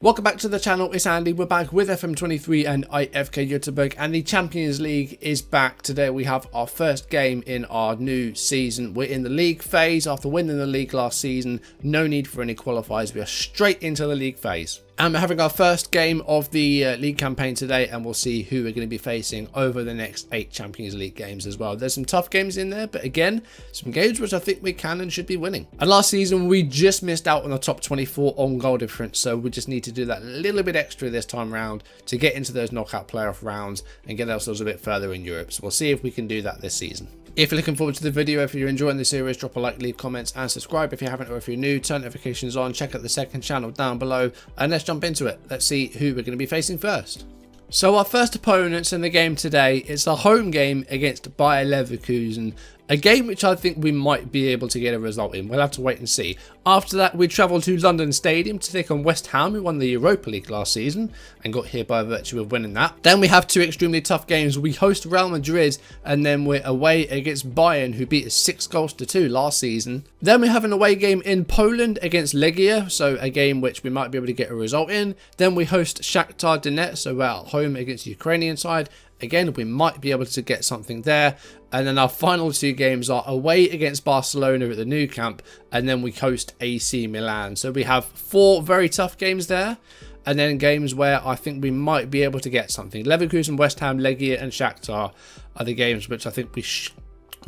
Welcome back to the channel, it's Andy. We're back with FM23 and IFK Goteborg, and the Champions League is back. Today we have our first game in our new season. We're in the league phase after winning the league last season. No need for any qualifiers, we are straight into the league phase. And we're having our first game of the league campaign today, and we'll see who we're going to be facing over the next 8 Champions League games as well. There's some tough games in there, but again, some games which I think we can and should be winning. And last season, we just missed out on the top 24 on goal difference, so we just need to do that little bit extra this time round to get into those knockout playoff rounds and get ourselves a bit further in Europe. So we'll see if we can do that this season. If you're looking forward to the video, if you're enjoying the series, drop a like, leave comments and subscribe if you haven't, or if you're new, turn notifications on, check out the second channel down below, and let's jump into it. Let's see who we're going to be facing first. So our first opponents in the game today, it's a home game against Bayer Leverkusen, a game which I think we might be able to get a result in. We'll have to wait and see. After that, we travel to London Stadium to take on West Ham, who won the Europa League last season and got here by virtue of winning that. Then we have 2 extremely tough games. We host Real Madrid, and then we're away against Bayern, who beat us 6-2 last season. Then we have an away game in Poland against Legia, so a game which we might be able to get a result in. Then we host Shakhtar Donetsk, so we're at home against the Ukrainian side. Again, we might be able to get something there. And then our final 2 games are away against Barcelona at the Nou Camp, and then we host AC Milan. So we have 4 very tough games there, and then games where I think we might be able to get something. Leverkusen, West Ham, Legia and Shakhtar are the games which I think we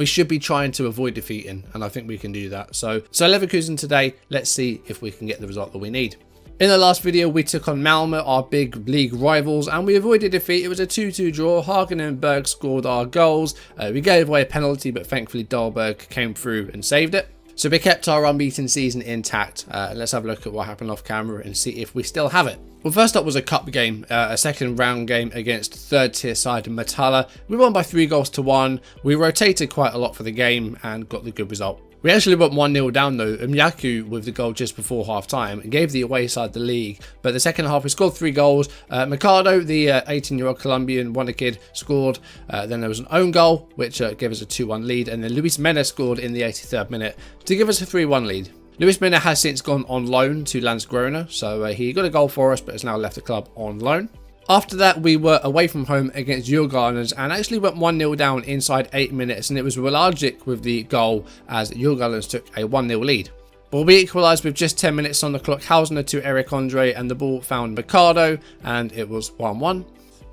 should be trying to avoid defeating, and I think we can do that. So Leverkusen today, let's see if we can get the result that we need. In the last video, we took on Malmö, our big league rivals, and we avoided defeat. It was a 2-2 draw. Hagen and Berg scored our goals. We gave away a penalty, but thankfully Dahlberg came through and saved it. So we kept our unbeaten season intact. Let's have a look at what happened off camera and see if we still have it. Well, first up was a cup game, a second round game against third tier side Matala. We won by 3-1. We rotated quite a lot for the game and got the good result. We actually went 1-0 down though, Myaku with the goal just before half time and gave the away side the league. But the second half we scored 3 goals. Mercado, the 18-year-old Colombian wonder kid, scored. Then there was an own goal which gave us a 2-1 lead, and then Luis Mena scored in the 83rd minute to give us a 3-1 lead. Luis Mena has since gone on loan to Landskrona, so he got a goal for us but has now left the club on loan. After that, we were away from home against Djurgården and actually went 1-0 down inside 8 minutes, and it was Welagic with the goal as Djurgården took a 1-0 lead. But we equalised with just 10 minutes on the clock. Hausner to Eric Andre, and the ball found Mercado, and it was 1-1.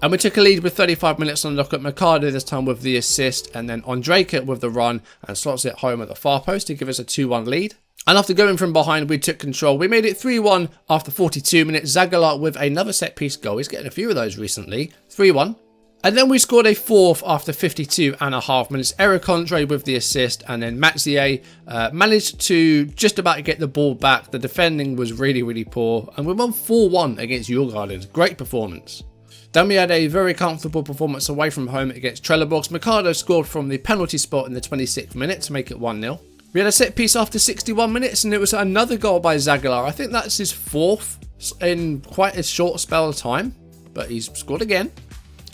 And we took a lead with 35 minutes on the clock at Mercado, this time with the assist, and then Ondrejka with the run and slots it home at the far post to give us a 2-1 lead. And after going from behind, we took control. We made it 3-1 after 42 minutes. Zagalar with another set-piece goal. He's getting a few of those recently. 3-1. And then we scored a 4th after 52.5 minutes. Eric Andre with the assist. And then Mathieu managed to just about get the ball back. The defending was really, really poor. And we won 4-1 against Djurgården. Great performance. Then we had a very comfortable performance away from home against Trelleborg. Mercado scored from the penalty spot in the 26th minute to make it 1-0. We had a set piece after 61 minutes, and it was another goal by Zagalar. I think that's his 4th in quite a short spell of time, but he's scored again.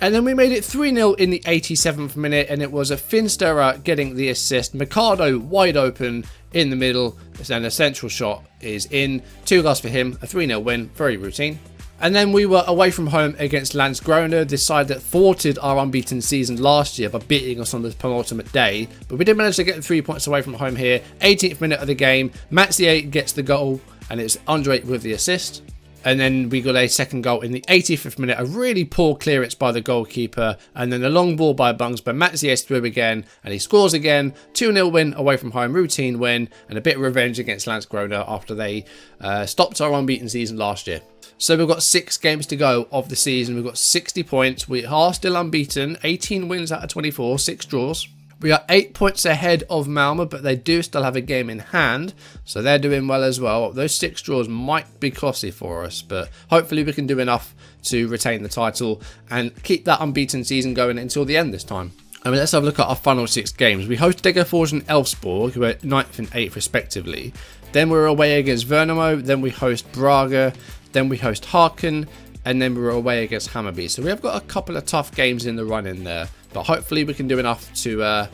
And then we made it 3-0 in the 87th minute, and it was a Finsterer getting the assist. Mercado wide open in the middle, and a central shot is in. 2 goals for him, a 3-0 win, very routine. And then we were away from home against Landskrona, the side that thwarted our unbeaten season last year by beating us on the penultimate day. But we did manage to get 3 points away from home here. 18th minute of the game, Mathieu gets the goal, and it's Andre with the assist. And then we got a second goal in the 85th minute, a really poor clearance by the goalkeeper, and then a long ball by Bungs, but Mathieu through again, and he scores again. 2-0 win away from home, routine win, and a bit of revenge against Landskrona after they stopped our unbeaten season last year. So we've got 6 games to go of the season. We've got 60 points. We are still unbeaten. 18 wins out of 24, 6 draws. We are 8 points ahead of Malmö, but they do still have a game in hand, so they're doing well as well. Those 6 draws might be costly for us, but hopefully we can do enough to retain the title and keep that unbeaten season going until the end this time. I mean, let's have a look at our final 6 games. We host Degerfors and Elfsborg, who are 9th and 8th respectively. Then we're away against Värnamo, then we host Braga, then we host Harken, and then we're away against Hammarby. So we have got a couple of tough games in the run in there, but hopefully we can do enough to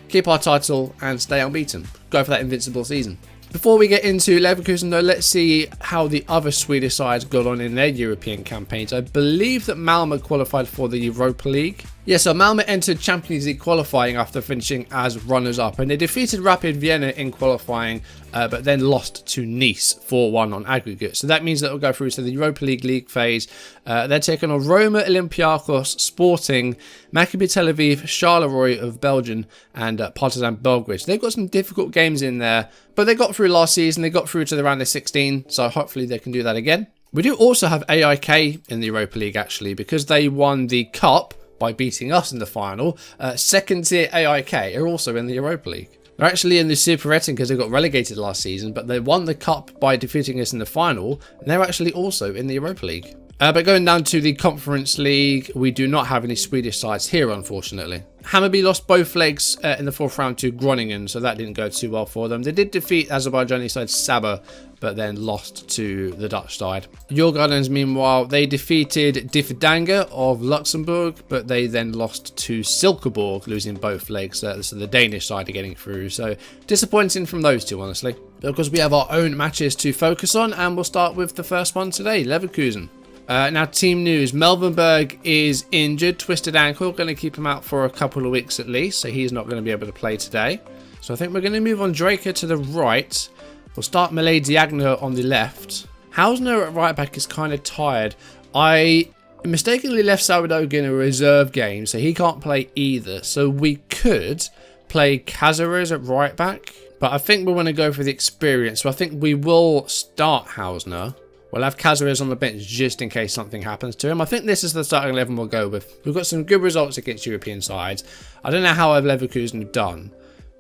keep our title and stay unbeaten. Go for that invincible season. Before we get into Leverkusen though, let's see how the other Swedish sides got on in their European campaigns. I believe that Malmö qualified for the Europa League. Yeah, so Malmö entered Champions League qualifying after finishing as runners-up, and they defeated Rapid Vienna in qualifying, but then lost to Nice 4-1 on aggregate. So that means that they'll go through to the Europa League phase. They're taking on Roma, Olympiacos, Sporting, Maccabi Tel Aviv, Charleroi of Belgium, and Partizan Belgrade. So they've got some difficult games in there, but they got through last season. They got through to the round of 16, so hopefully they can do that again. We do also have AIK in the Europa League, actually, because they won the Cup by beating us in the final. Second tier AIK are also in the Europa League. They're actually in the Superettan because they got relegated last season, but they won the Cup by defeating us in the final, and they're actually also in the Europa League. But going down to the Conference League, we do not have any Swedish sides here, unfortunately. Hammarby lost both legs in the fourth round to Groningen, so that didn't go too well for them. They did defeat Azerbaijani side Sabah, but then lost to the Dutch side. Djurgårdens, meanwhile, they defeated Differdange of Luxembourg, but they then lost to Silkeborg, losing both legs. So the Danish side are getting through. So disappointing from those two, honestly. Because we have our own matches to focus on, and we'll start with the first one today, Leverkusen. Now, team news. Melvin Berg is injured, twisted ankle. Going to keep him out for a couple of weeks at least, so he's not going to be able to play today. So I think we're going to move on Draker to the right. We'll start Malay Diagno on the left. Hausner at right back is kind of tired. I mistakenly left Salvador in a reserve game, so he can't play either. So we could play Cazares at right back, but I think we want to go for the experience. So I think we will start Hausner. We'll have Cazares on the bench just in case something happens to him. I think this is the starting 11 we'll go with. We've got some good results against European sides. I don't know how Leverkusen have done,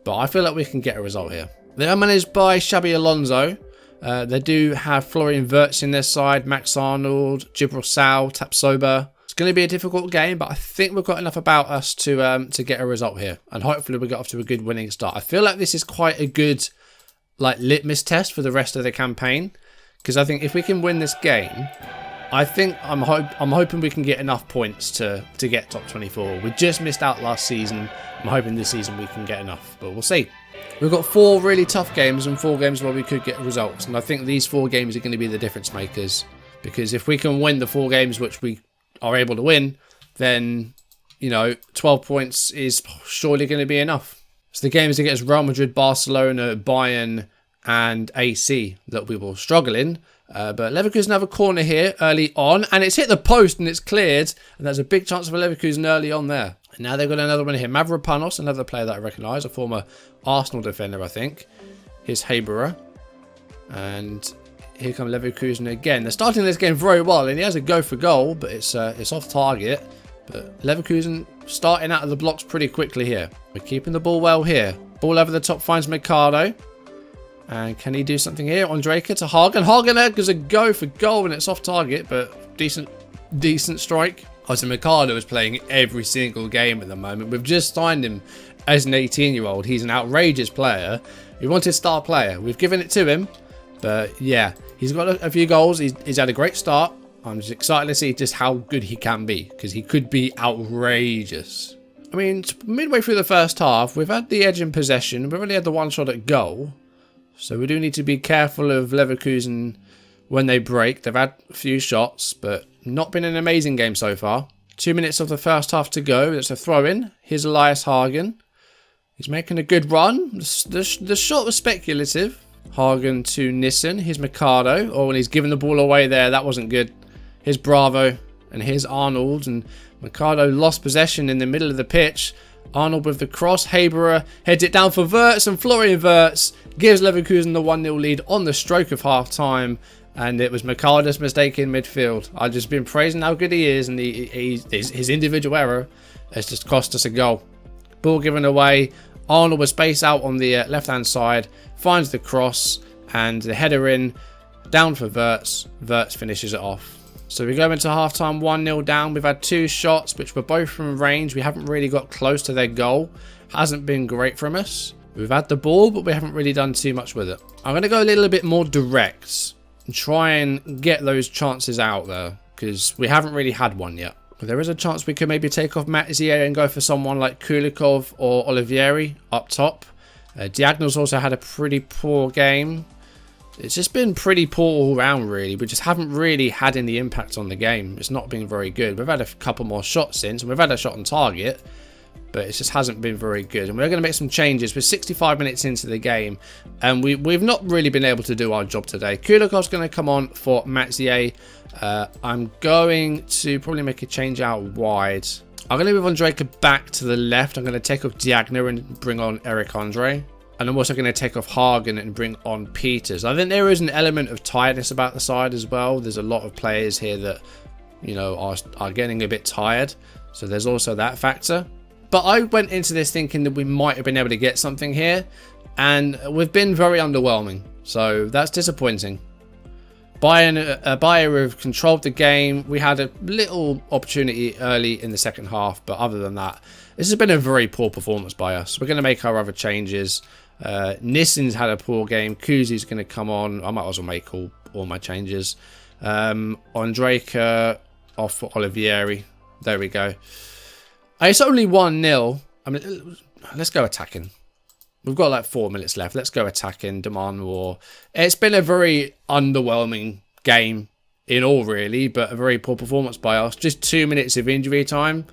but I feel like we can get a result here. They are managed by Xabi Alonso. They do have Florian Wirtz in their side, Max Arnold, Jibril Sal, Tapsoba. It's going to be a difficult game, but I think we've got enough about us to get a result here. And hopefully we get off to a good winning start. I feel like this is quite a good litmus test for the rest of the campaign. Because I think if we can win this game, I think I'm hoping we can get enough points to get top 24. We just missed out last season. I'm hoping this season we can get enough, but we'll see. We've got 4 really tough games and 4 games where we could get results. And I think these 4 games are going to be the difference makers. Because if we can win the 4 games which we are able to win, then, 12 points is surely going to be enough. So the games against Real Madrid, Barcelona, Bayern and AC that we will struggle in. But Leverkusen have a corner here early on, and it's hit the post and it's cleared, and there's a big chance for Leverkusen early on there. And now they've got another one here. Mavropanos, another player that I recognise, a former Arsenal defender, I think. Here's Haberer. And here come Leverkusen again. They're starting this game very well, and he has a go for goal, but it's off target. But Leverkusen starting out of the blocks pretty quickly here. We're keeping the ball well here. Ball over the top finds Mercado. And can he do something here on Draker to Hagen? Hagen gives a go for goal, and it's off target, but decent strike. Jose Mercado is playing every single game at the moment. We've just signed him as an 18-year-old. He's an outrageous player. We wanted star player. We've given it to him, but yeah, he's got a few goals. He's had a great start. I'm just excited to see just how good he can be, because he could be outrageous. I mean, midway through the first half, we've had the edge in possession. We've only had the one shot at goal. So we do need to be careful of Leverkusen when they break. They've had a few shots, but not been an amazing game so far. 2 minutes of the first half to go. It's a throw-in. Here's Elias Hagen. He's making a good run. The shot was speculative. Hagen to Nissen. Here's Mercado. Oh, and he's given the ball away there. That wasn't good. Here's Bravo. And here's Arnold. And Mercado lost possession in the middle of the pitch. Arnold with the cross. Haberer heads it down for Wirtz, and Florian Wirtz gives Leverkusen the 1-0 lead on the stroke of half-time. And it was Mercado's mistake in midfield. I've just been praising how good he is, and his individual error has just cost us a goal. Ball given away. Arnold was spaced out on the left-hand side, finds the cross, and the header in, down for Wirtz. Wirtz finishes it off. So we go into half-time 1-0 down. We've had 2 shots, which were both from range. We haven't really got close to their goal. Hasn't been great from us. We've had the ball, but we haven't really done too much with it. I'm going to go a little bit more direct and try and get those chances out there, because we haven't really had one yet. But there is a chance we could maybe take off Matzier and go for someone like Kulikov or Olivieri up top. Diagonal's also had a pretty poor game. It's just been pretty poor all round, really. We just haven't really had any impact on the game. It's not been very good. We've had a couple more shots in, so we've had a shot on target, but it just hasn't been very good. And we're going to make some changes. We're 65 minutes into the game, and we've not really been able to do our job today. Kulikov's going to come on for Mathieu. I'm going to probably make a change out wide. I'm going to move Ondrejka back to the left. I'm going to take off Diagne and bring on Eric Andre. And I'm also going to take off Hagen and bring on Peters. I think there is an element of tiredness about the side as well. There's a lot of players here that, you know, are getting a bit tired. So there's also that factor. But I went into this thinking that we might have been able to get something here. And we've been very underwhelming. So that's disappointing. Bayer have controlled the game. We had a little opportunity early in the second half, but other than that, this has been a very poor performance by us. We're going to make our other changes. Nissen's had a poor game. Kuzi's going to come on. I might as well make all my changes. Ondrejka off for Olivieri. There we go. It's only 1-0. I mean, let's go attacking. We've got like 4 minutes left. Let's go attacking, demand war. It's been a very underwhelming game in all, really, but a very poor performance by us. Just 2 minutes of injury time,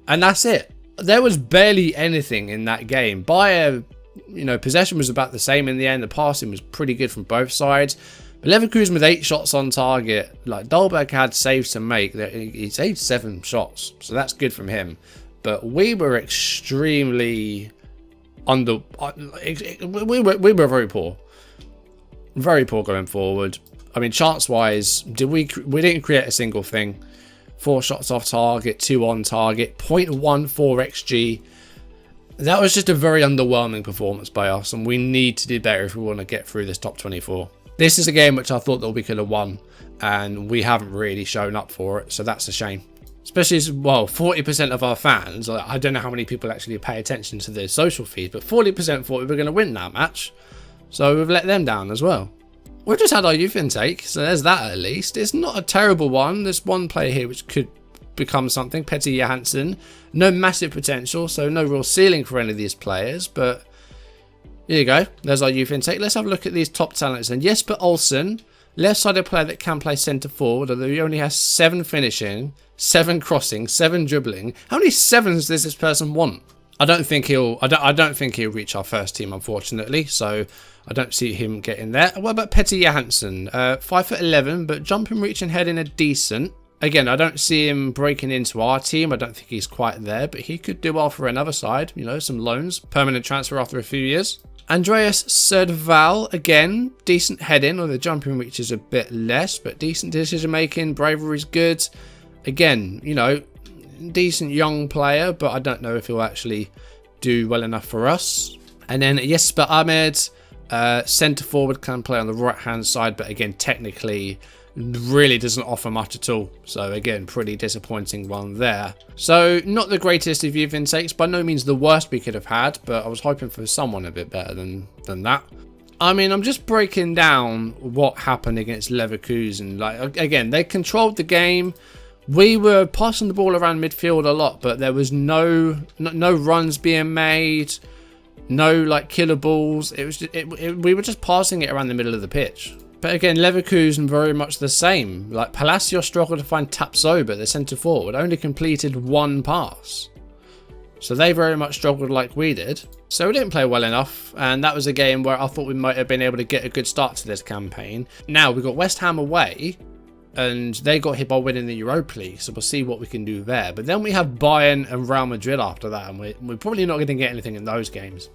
and that's it. There was barely anything in that game. Bayer, you know, possession was about the same in the end. The passing was pretty good from both sides. But Leverkusen with 8 shots on target. Like, Dolberg had saves to make. He saved 7 shots, so that's good from him. But we were extremely we were very poor going forward. I mean, chance wise, we didn't create a single thing. 4 shots off target, 2 on target, 0.14 xg. That was just a very underwhelming performance by us, and we need to do better if we want to get through this top 24. This is a game which I thought that we could have won, and we haven't really shown up for it, so that's a shame. Especially as, well, 40% of our fans, I don't know how many people actually pay attention to the social feed, but 40% thought we were going to win that match. So we've let them down as well. We've just had our youth intake, so there's that at least. It's not a terrible one. There's one player here which could become something, Petty Johansson. No massive potential, so no real ceiling for any of these players, but here you go. There's our youth intake. Let's have a look at these top talents. And Jesper Olsen, left-sided player that can play centre forward, although he only has 7 finishing, 7 crossing, 7 dribbling. How many 7s does this person want? I don't think he'll reach our first team, unfortunately. So I don't see him getting there. What about Petty Johansson? 5'11", but jumping, reaching, heading are decent. Again, I don't see him breaking into our team. I don't think he's quite there, but he could do well for another side. You know, some loans, permanent transfer after a few years. Andreas Serdval, again, decent heading, or the jumping reach is a bit less, but decent decision making. Bravery is good. Again, you know, decent young player, but I don't know if he'll actually do well enough for us. And then Jesper Ahmed, centre forward, can play on the right hand side, but again, technically really doesn't offer much at all. So again, pretty disappointing one there. So not the greatest of youth intakes, by no means the worst we could have had, but I was hoping for someone a bit better than that. I mean, I'm just breaking down what happened against Leverkusen. Like, again, they controlled the game. We were passing the ball around midfield a lot, but there was no runs being made, no like killer balls. It was we were just passing it around the middle of the pitch. But again, Leverkusen very much the same. Like, Palacios struggled to find Tapsoba, the centre forward, only completed 1 pass. So they very much struggled like we did. So we didn't play well enough, and that was a game where I thought we might have been able to get a good start to this campaign. Now, we've got West Ham away, and they got hit by winning the Europa League, so we'll see what we can do there. But then we have Bayern and Real Madrid after that, and we're probably not going to get anything in those games.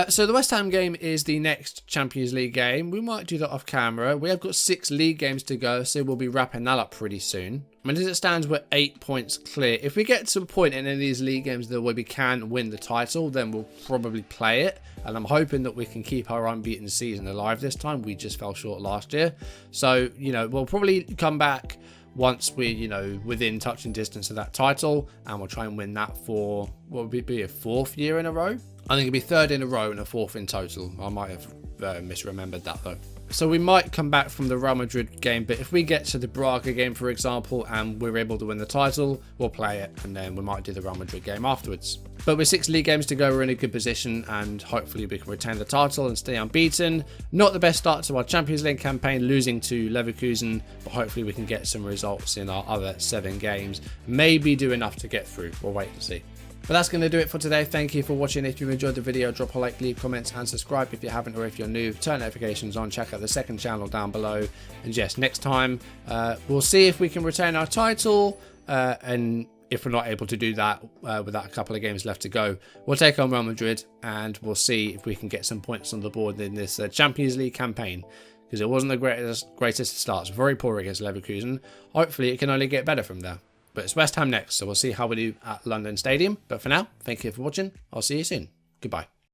So the West Ham game is the next Champions League game. We might do that off camera. We have got 6 league games to go, so we'll be wrapping that up pretty soon. I mean, as it stands, we're 8 points clear. If we get to a point in any of these league games that where we can win the title, then we'll probably play it. And I'm hoping that we can keep our unbeaten season alive this time. We just fell short last year. So, you know, we'll probably come back once we're, you know, within touching distance of that title, and we'll try and win that for, what would it be, a 4th year in a row? I think it'd be 3rd in a row and a 4th in total. I might have misremembered that though. So we might come back from the Real Madrid game, but if we get to the Braga game, for example, and we're able to win the title, we'll play it, and then we might do the Real Madrid game afterwards. But with 6 league games to go, we're in a good position, and hopefully we can retain the title and stay unbeaten. Not the best start to our Champions League campaign, losing to Leverkusen, but hopefully we can get some results in our other 7 games. Maybe do enough to get through. We'll wait to see. But that's going to do it for today. Thank you for watching. If you enjoyed the video, drop a like, leave comments, and subscribe if you haven't, or if you're new, turn notifications on, check out the second channel down below. And yes, next time we'll see if we can retain our title, and if we're not able to do that without a couple of games left to go, we'll take on Real Madrid, and we'll see if we can get some points on the board in this Champions League campaign, because it wasn't the greatest starts. Very poor against Leverkusen. Hopefully it can only get better from there. But it's West Ham next, so we'll see how we do at London Stadium. But for now, thank you for watching. I'll see you soon. Goodbye.